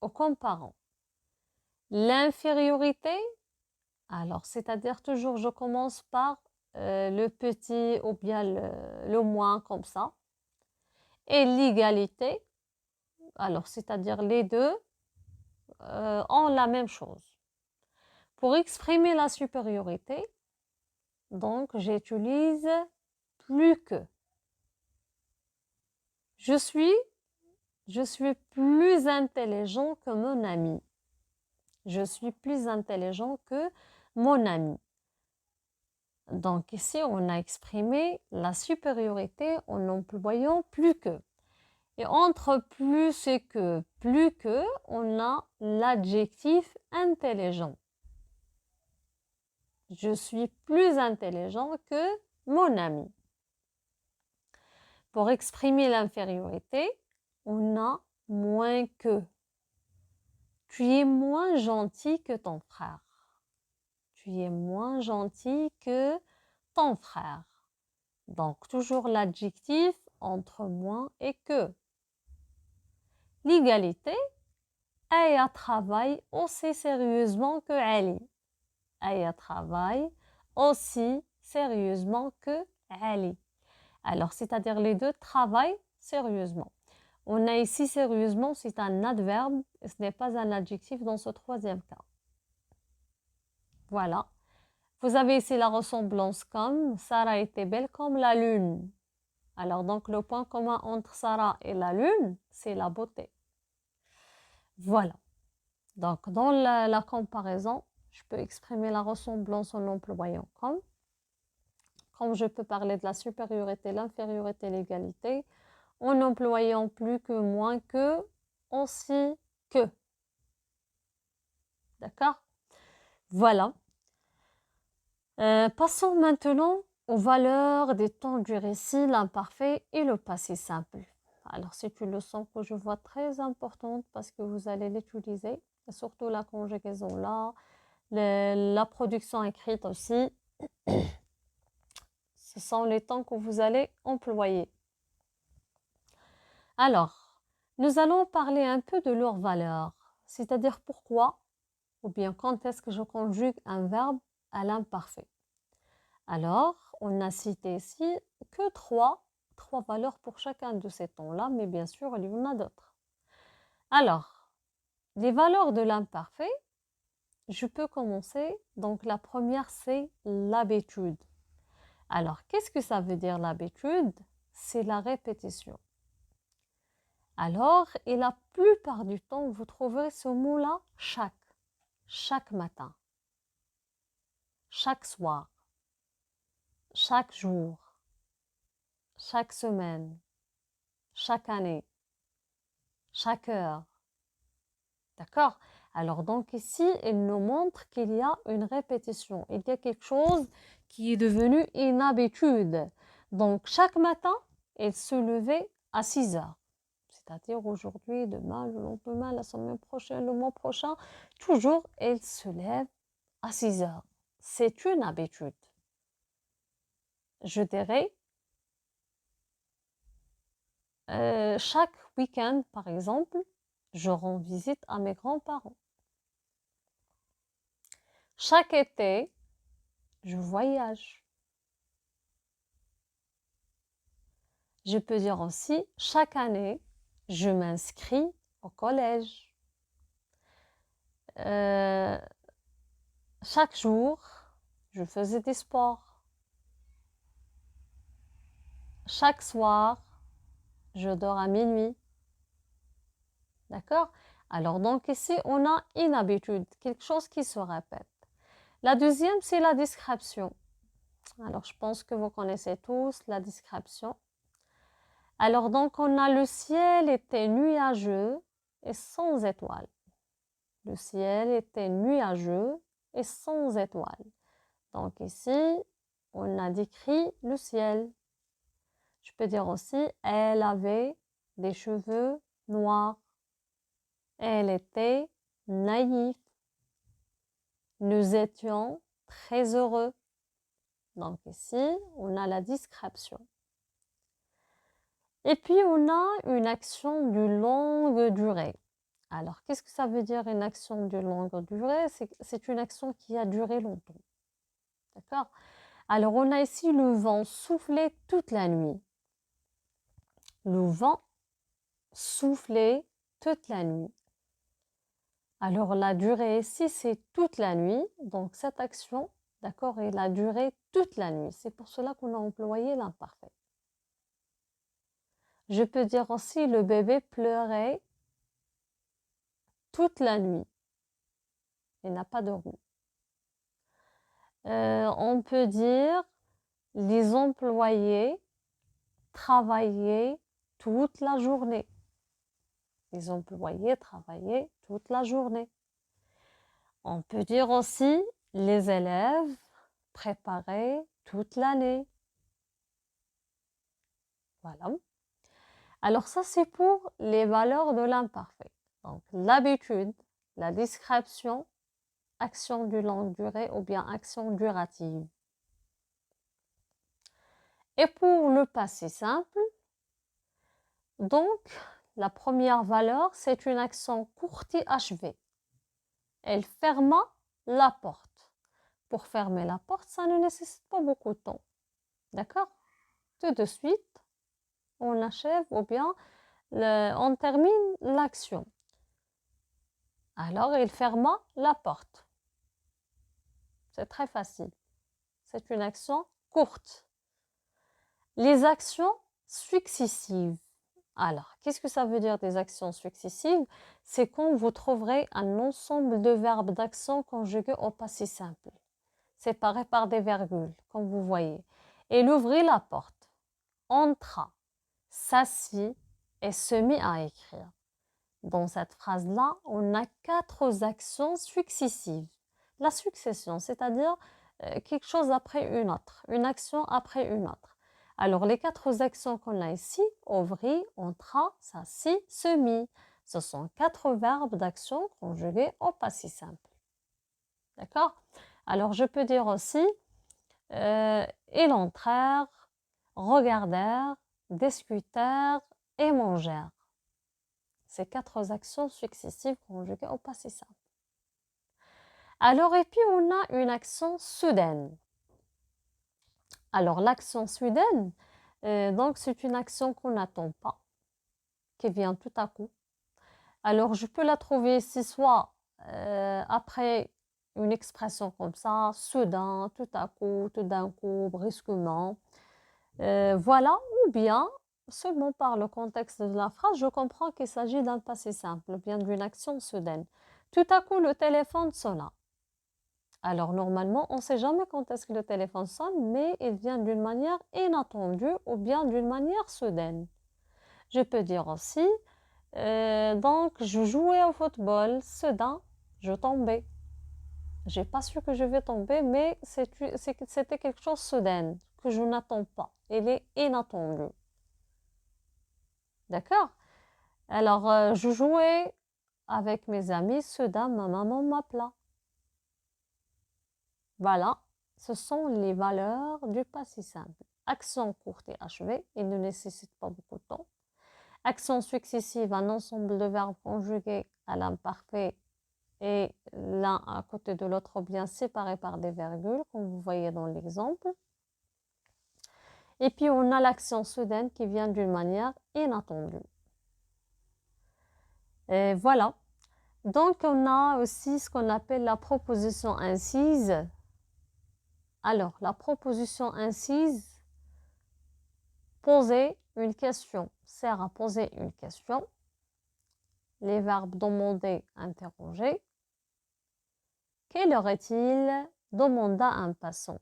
au comparant. L'infériorité, alors c'est-à-dire toujours je commence par le petit ou bien le moins comme ça. Et l'égalité, alors c'est-à-dire les deux ont la même chose. Pour exprimer la supériorité, donc j'utilise plus que. Je suis plus intelligent que mon ami. Je suis plus intelligent que mon ami. Donc ici, on a exprimé la supériorité en employant plus que. Et entre plus et que, on a l'adjectif intelligent. Je suis plus intelligent que mon ami. Pour exprimer l'infériorité, on a moins que. Tu es moins gentil que ton frère. Tu es moins gentil que ton frère. Donc, toujours l'adjectif entre moins et que. L'égalité, Aya travaille aussi sérieusement que Ali. Aya travaille aussi sérieusement que Ali. Alors, c'est-à-dire les deux travaillent sérieusement. On a ici sérieusement, c'est un adverbe, et ce n'est pas un adjectif dans ce troisième cas. Voilà. Vous avez ici la ressemblance comme Sarah était belle comme la lune. Alors donc le point commun entre Sarah et la lune, c'est la beauté. Voilà. Donc dans la comparaison, je peux exprimer la ressemblance en employant comme. Comme je peux parler de la supériorité, l'infériorité, l'égalité, en employant plus que, moins que, aussi que. D'accord? Voilà. Passons maintenant aux valeurs des temps du récit, l'imparfait et le passé simple. Alors, c'est une leçon que je vois très importante parce que vous allez l'utiliser, surtout la conjugaison là, la production écrite aussi. Ce sont les temps que vous allez employer. Alors, Nous allons parler un peu de leur valeur, c'est-à-dire pourquoi ou bien quand est-ce que je conjugue un verbe à l'imparfait. Alors, on a cité ici que trois valeurs pour chacun de ces temps-là, mais bien sûr, il y en a d'autres. Alors, les valeurs de l'imparfait, je peux commencer. Donc, la première, c'est l'habitude. Alors, qu'est-ce que ça veut dire l'habitude? C'est la répétition. Alors, et la plupart du temps, vous trouverez ce mot-là chaque matin, chaque soir, chaque jour, chaque semaine, chaque année, chaque heure. D'accord? Alors donc ici, il nous montre qu'il y a une répétition. Il y a quelque chose qui est devenu une habitude. Donc chaque matin, il se levait à 6 heures. C'est-à-dire aujourd'hui, demain, le lendemain, la semaine prochaine, le mois prochain, toujours, il se lève à 6 heures. C'est une habitude. Je dirais, chaque week-end, par exemple, je rends visite à mes grands-parents. Chaque été, je voyage. Je peux dire aussi, chaque année, je m'inscris au collège. Chaque jour, je faisais des sports. Chaque soir, je dors à minuit. D'accord? Alors donc ici, on a une habitude, quelque chose qui se répète. La deuxième, c'est la description. Alors je pense que vous connaissez tous la description. Alors donc on a le ciel était nuageux et sans étoiles. Le ciel était nuageux et sans étoiles. Donc ici, on a décrit le ciel. Je peux dire aussi, elle avait des cheveux noirs. Elle était naïve. Nous étions très heureux. Donc ici, on a la description. Et puis, on a une action de longue durée. Alors, qu'est-ce que ça veut dire une action de longue durée? C'est une action qui a duré longtemps. D'accord? Alors, on a ici le vent soufflait toute la nuit. Le vent soufflait toute la nuit. Alors, la durée ici, c'est toute la nuit. Donc, cette action, d'accord, elle a duré toute la nuit. C'est pour cela qu'on a employé l'imparfait. Je peux dire aussi le bébé pleurait toute la nuit. Il n'a pas dormi. On peut dire les employés travaillaient toute la journée. Les employés travaillaient toute la journée. On peut dire aussi les élèves préparaient toute l'année. Voilà. Alors ça, c'est pour les valeurs de l'imparfait. Donc l'habitude, la description, action de longue durée ou bien action durative. Et pour le passé simple, donc la première valeur, c'est une action courte et achevée. Elle ferma la porte. Pour fermer la porte, ça ne nécessite pas beaucoup de temps. D'accord? Tout de suite, on achève ou bien on termine l'action. Alors, il ferma la porte. C'est très facile. C'est une action courte. Les actions successives. Alors, qu'est-ce que ça veut dire des actions successives? C'est quand vous trouverez un ensemble de verbes d'action conjugués au passé simple, séparés par des virgules, comme vous voyez. Il ouvrit la porte, entra, s'assit et se mit à écrire. Dans cette phrase-là, on a 4 actions successives. La succession, c'est-à-dire quelque chose après une autre, une action après une autre. Alors, les 4 actions qu'on a ici, ouvrit, entra, s'assit, se mit, ce sont 4 verbes d'action conjugués au passé simple. D'accord? Alors, je peux dire aussi, ils entrèrent, regardèrent, discutèrent et mangèrent. Ces 4 actions successives conjuguées au passé simple. Alors, et puis on a une action soudaine. Alors, l'action soudaine, donc c'est une action qu'on n'attend pas, qui vient tout à coup. Alors, je peux la trouver ici soit après une expression comme ça, soudain, tout à coup, tout d'un coup, brusquement. Voilà, ou bien seulement par le contexte de la phrase, je comprends qu'il s'agit d'un passé simple, ou bien d'une action soudaine. Tout à coup, le téléphone sonna. Alors, normalement, on ne sait jamais quand est-ce que le téléphone sonne, mais il vient d'une manière inattendue ou bien d'une manière soudaine. Je peux dire aussi, donc, je jouais au football, soudain, je tombais. J'ai pas su que je vais tomber, mais c'était quelque chose de soudain, que je n'attends pas. Il est inattendu. D'accord? Alors, je jouais avec mes amis, soudain, ma maman m'appela. Voilà, ce sont les valeurs du passé simple. Action courte et achevée, il ne nécessite pas beaucoup de temps. Action successive, un ensemble de verbes conjugués à l'imparfait et l'un à côté de l'autre bien séparés par des virgules, comme vous voyez dans l'exemple. Et puis on a l'action soudaine qui vient d'une manière inattendue. Et voilà. Donc on a aussi ce qu'on appelle la proposition incise. Alors, la proposition incise, poser une question, sert à poser une question. Les verbes demander, interroger. Quelle heure est-il? Demanda un passant.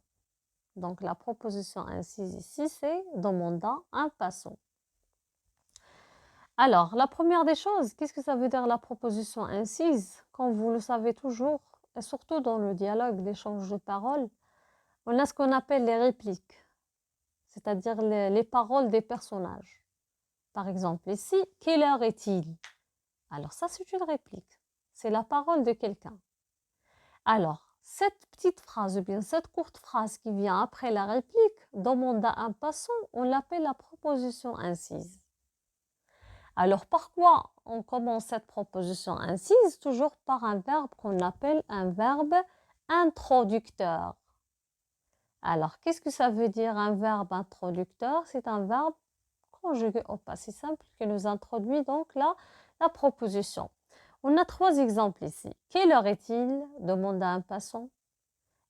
Donc, la proposition incise ici, c'est demanda un passant. Alors, la première des choses, qu'est-ce que ça veut dire la proposition incise? Comme vous le savez toujours, et surtout dans le dialogue, l'échange de paroles, on a ce qu'on appelle les répliques, c'est-à-dire les paroles des personnages. Par exemple, ici, quelle heure est-il? Alors ça, c'est une réplique. C'est la parole de quelqu'un. Alors, cette petite phrase, ou bien cette courte phrase qui vient après la réplique, demanda un passant, on l'appelle la proposition incise. Alors, par quoi on commence cette proposition incise? Toujours par un verbe qu'on appelle un verbe introducteur. Alors, qu'est-ce que ça veut dire un verbe introducteur? C'est un verbe conjugué au passé simple qui nous introduit donc là la proposition. On a 3 exemples ici. Quelle heure est-il? Demanda un passant.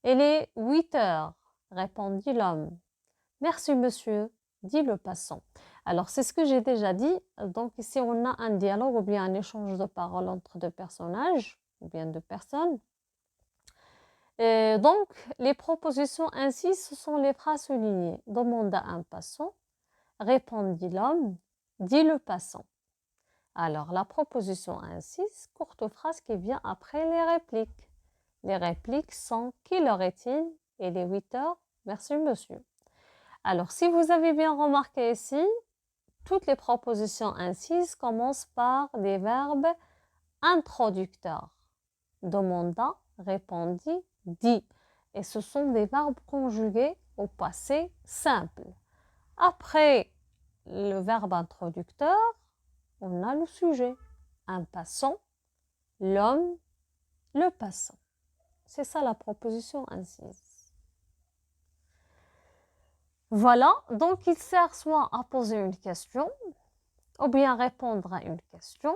Il est 8 heures, répondit l'homme. Merci monsieur, dit le passant. Alors c'est ce que j'ai déjà dit. Donc ici on a un dialogue ou bien un échange de paroles entre deux personnages ou bien deux personnes. Et donc les propositions ainsi, ce sont les phrases soulignées. Demanda un passant, répondit l'homme, dit le passant. Alors, la proposition incise, courte phrase qui vient après les répliques. Les répliques sont « Quelle heure est-il » et les 8 heures « Merci monsieur ». Alors, si vous avez bien remarqué ici, toutes les propositions incises commencent par des verbes introducteurs. Demanda, répondit, dit. Et ce sont des verbes conjugués au passé simple. Après le verbe introducteur, on a le sujet, un passant, l'homme, le passant. C'est ça la proposition incise. Voilà, donc il sert soit à poser une question, ou bien répondre à une question,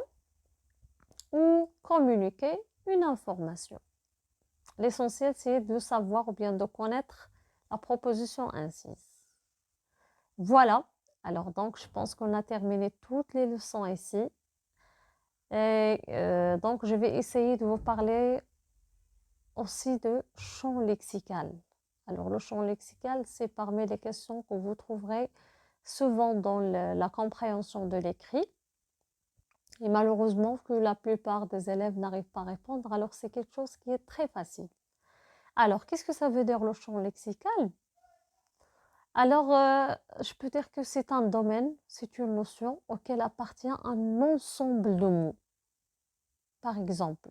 ou communiquer une information. L'essentiel, c'est de savoir ou bien de connaître la proposition incise. Voilà, alors donc je pense qu'on a terminé toutes les leçons ici. Et donc, je vais essayer de vous parler aussi de champ lexical. Alors, le champ lexical, c'est parmi les questions que vous trouverez souvent dans la compréhension de l'écrit. Et malheureusement, que la plupart des élèves n'arrivent pas à répondre, alors c'est quelque chose qui est très facile. Alors, qu'est-ce que ça veut dire le champ lexical? Alors, je peux dire que c'est un domaine, c'est une notion auquel appartient un ensemble de mots. Par exemple,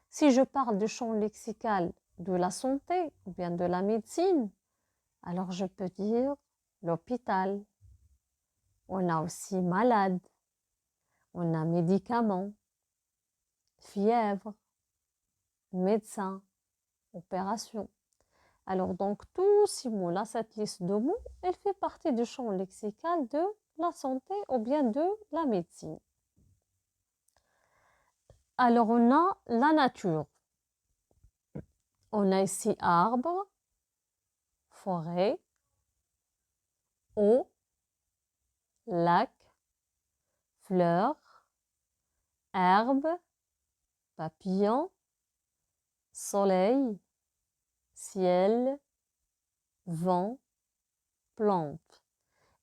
si je parle du champ lexical de la santé ou bien de la médecine, alors je peux dire l'hôpital. On a aussi malade. on a médicaments, fièvre, médecin, opération. Alors, donc, tous ces mots-là, cette liste de mots, elle fait partie du champ lexical de la santé ou bien de la médecine. Alors, on a la nature. On a ici arbre, forêt, eau, lac, fleurs, herbe, papillon, soleil, ciel, vent, plante.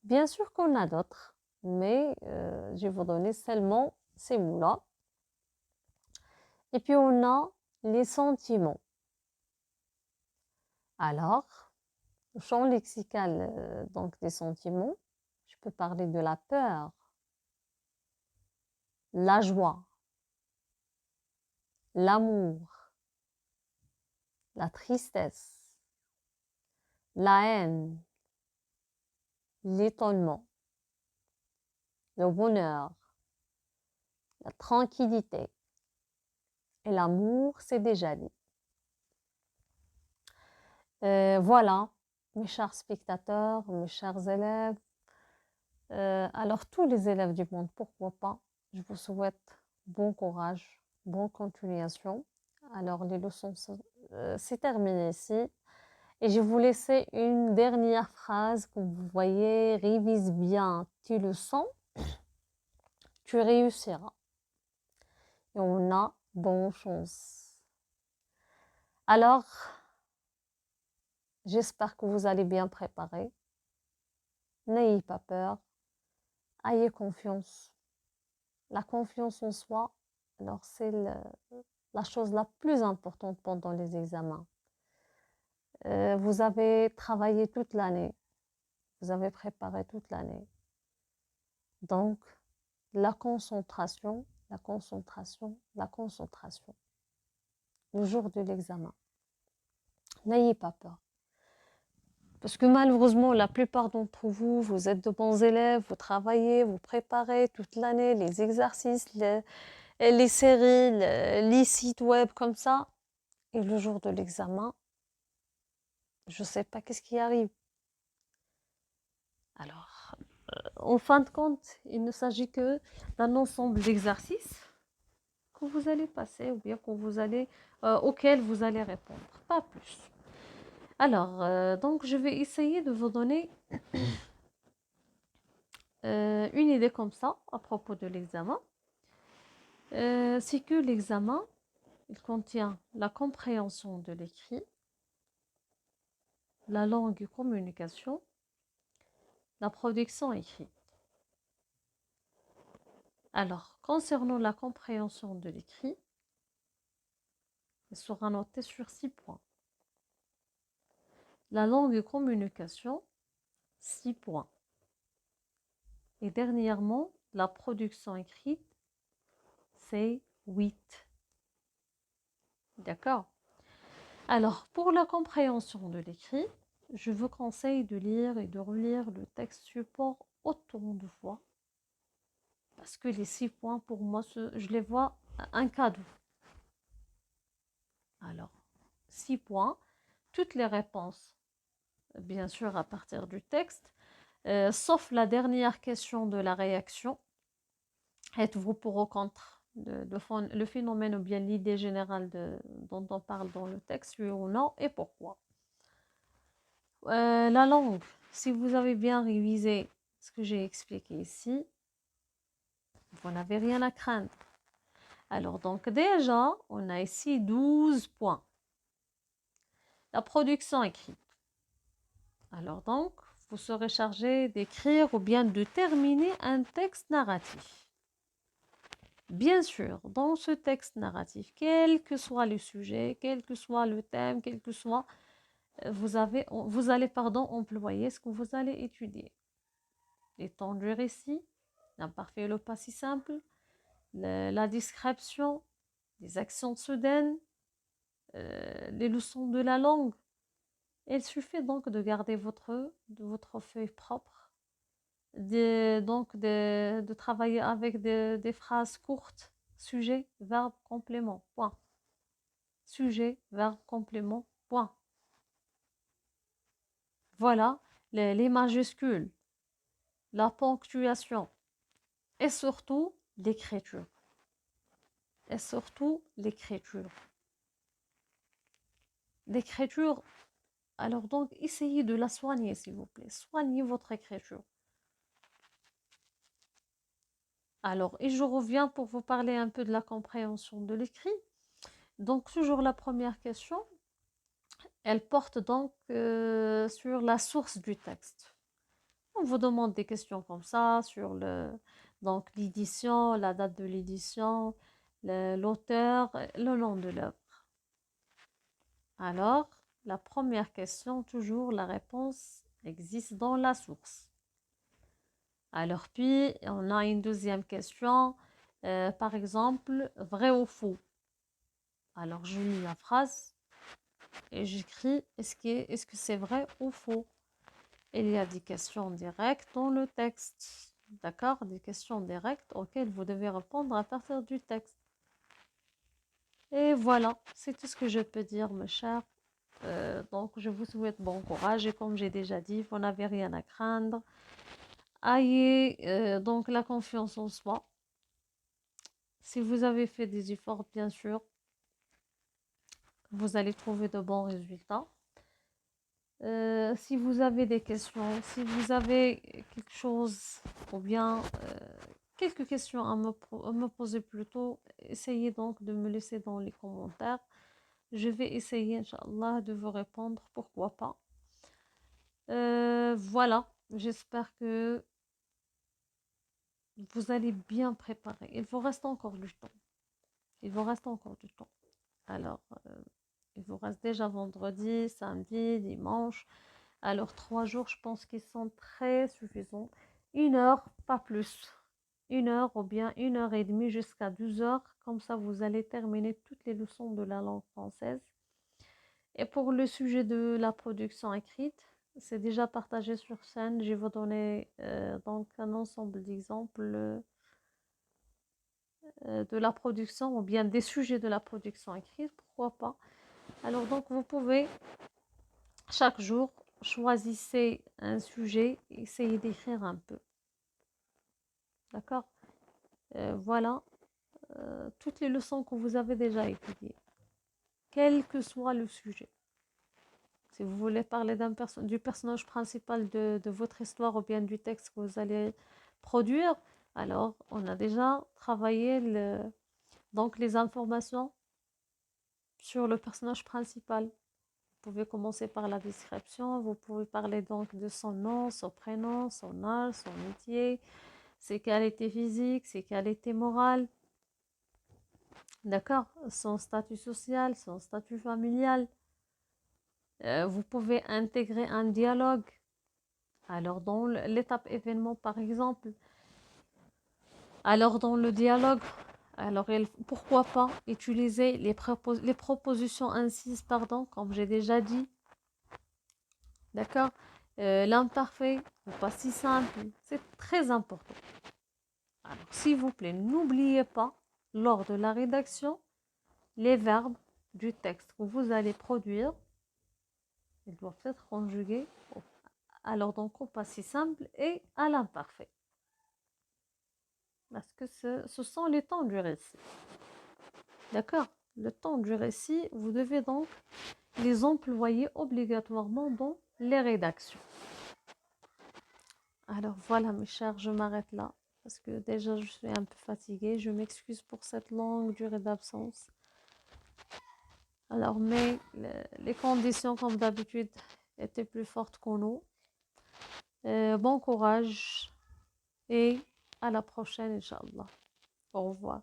Bien sûr qu'on a d'autres, mais je vais vous donner seulement ces mots-là. Et puis on a les sentiments. Alors, le champ lexical donc des sentiments, je peux parler de la peur, la joie, l'amour, la tristesse, la haine, l'étonnement, le bonheur, la tranquillité. Et l'amour, c'est déjà dit. Voilà, mes chers spectateurs, mes chers élèves. Alors, tous les élèves du monde, pourquoi pas, je vous souhaite bon courage, bonne continuation. Alors, les leçons, c'est terminé ici. Et je vais vous laisser une dernière phrase que vous voyez, révise bien tes leçons, tu réussiras. Et on a bonne chance. Alors, j'espère que vous allez bien préparer. N'ayez pas peur. Ayez confiance. La confiance en soi, alors c'est la chose la plus importante pendant les examens. Vous avez travaillé toute l'année. Vous avez préparé toute l'année. Donc, la concentration, la concentration, la concentration. Le jour de l'examen. N'ayez pas peur. Parce que malheureusement, la plupart d'entre vous, vous êtes de bons élèves, vous travaillez, vous préparez toute l'année les exercices, les séries, les sites web comme ça. Et le jour de l'examen, je ne sais pas qu'est-ce qui arrive. Alors, en fin de compte, il ne s'agit que d'un ensemble d'exercices que vous allez passer ou bien auxquels vous allez répondre, pas plus. Alors, donc je vais essayer de vous donner une idée comme ça à propos de l'examen. C'est que l'examen, il contient la compréhension de l'écrit, la langue et communication, la production écrite. Alors, concernant la compréhension de l'écrit, il sera noté sur 6 points. La langue et communication, 6 points. Et dernièrement, la production écrite, c'est 8. D'accord? Alors, pour la compréhension de l'écrit, je vous conseille de lire et de relire le texte support autant de fois. Parce que les 6 points, pour moi, je les vois un cadeau. Alors, 6 points, toutes les réponses, bien sûr, à partir du texte, sauf la dernière question de la réaction. Êtes-vous pour ou contre le phénomène ou bien l'idée générale dont on parle dans le texte, oui ou non, et pourquoi? La langue, si vous avez bien révisé ce que j'ai expliqué ici, vous n'avez rien à craindre. Alors, donc déjà, on a ici 12 points. La production écrite. Alors donc, vous serez chargé d'écrire ou bien de terminer un texte narratif. Bien sûr, dans ce texte narratif, quel que soit le sujet, quel que soit le thème, quel que soit, vous allez employer ce que vous allez étudier. Les temps du récit, l'imparfait et le passé simple, la description, les actions soudaines, les leçons de la langue. Il suffit donc de garder votre feuille propre, de travailler avec des phrases courtes, sujet, verbe, complément, point. Sujet, verbe, complément, point. Voilà les majuscules, la ponctuation et surtout l'écriture. Et surtout l'écriture. L'écriture, alors donc essayez de la soigner s'il vous plaît. Soignez votre écriture. Alors, et je reviens pour vous parler un peu de la compréhension de l'écrit. Donc, toujours la première question, elle porte donc sur la source du texte. On vous demande des questions comme ça sur donc l'édition, la date de l'édition, l'auteur, le nom de l'œuvre. Alors, la première question, toujours la réponse existe dans la source. Alors puis, on a une deuxième question, par exemple, vrai ou faux. Alors, je lis la phrase et j'écris est-ce que c'est vrai ou faux. Il y a des questions directes dans le texte. D'accord? Des questions directes auxquelles vous devez répondre à partir du texte. Et voilà, c'est tout ce que je peux dire, mes chers. Donc, je vous souhaite bon courage et comme j'ai déjà dit, vous n'avez rien à craindre. Ayez donc la confiance en soi. Si vous avez fait des efforts, bien sûr, vous allez trouver de bons résultats. Si vous avez des questions, si vous avez quelque chose ou bien quelques questions à me poser plutôt, essayez donc de me laisser dans les commentaires. Je vais essayer, Inch'Allah, de vous répondre, pourquoi pas. Voilà, j'espère que vous allez bien préparer. Il vous reste encore du temps. Il vous reste encore du temps. Alors, il vous reste déjà vendredi, samedi, dimanche. Alors, 3 jours, je pense qu'ils sont très suffisants. 1 heure, pas plus. 1 heure ou bien 1 heure et demie jusqu'à 2 heures. Comme ça, vous allez terminer toutes les leçons de la langue française. Et pour le sujet de la production écrite, c'est déjà partagé sur scène. Je vais vous donner donc un ensemble d'exemples de la production ou bien des sujets de la production écrite, pourquoi pas. Alors donc vous pouvez chaque jour choisissez un sujet, essayez d'écrire un peu. D'accord? Voilà toutes les leçons que vous avez déjà étudiées, quel que soit le sujet. Si vous voulez parler du personnage principal de votre histoire ou bien du texte que vous allez produire, alors on a déjà travaillé donc les informations sur le personnage principal. Vous pouvez commencer par la description, vous pouvez parler donc de son nom, son prénom, son âge, son métier, ses qualités physiques, ses qualités morales, d'accord, son statut social, son statut familial. Vous pouvez intégrer un dialogue. Alors dans l'étape événement par exemple, alors dans le dialogue, alors pourquoi pas utiliser les propositions incises, pardon, comme j'ai déjà dit. D'accord? L'imparfait, le passé simple, c'est très important. Alors, s'il vous plaît, n'oubliez pas, lors de la rédaction, les verbes du texte que vous allez produire, ils doivent être conjugués alors donc au passé simple et à l'imparfait. Parce que ce sont les temps du récit. D'accord? Le temps du récit, vous devez donc les employer obligatoirement dans les rédactions. Alors voilà mes chers, je m'arrête là parce que déjà je suis un peu fatiguée. Je m'excuse pour cette longue durée d'absence. Alors mais les conditions comme d'habitude étaient plus fortes que nous. Bon courage et à la prochaine Inch'Allah. Au revoir.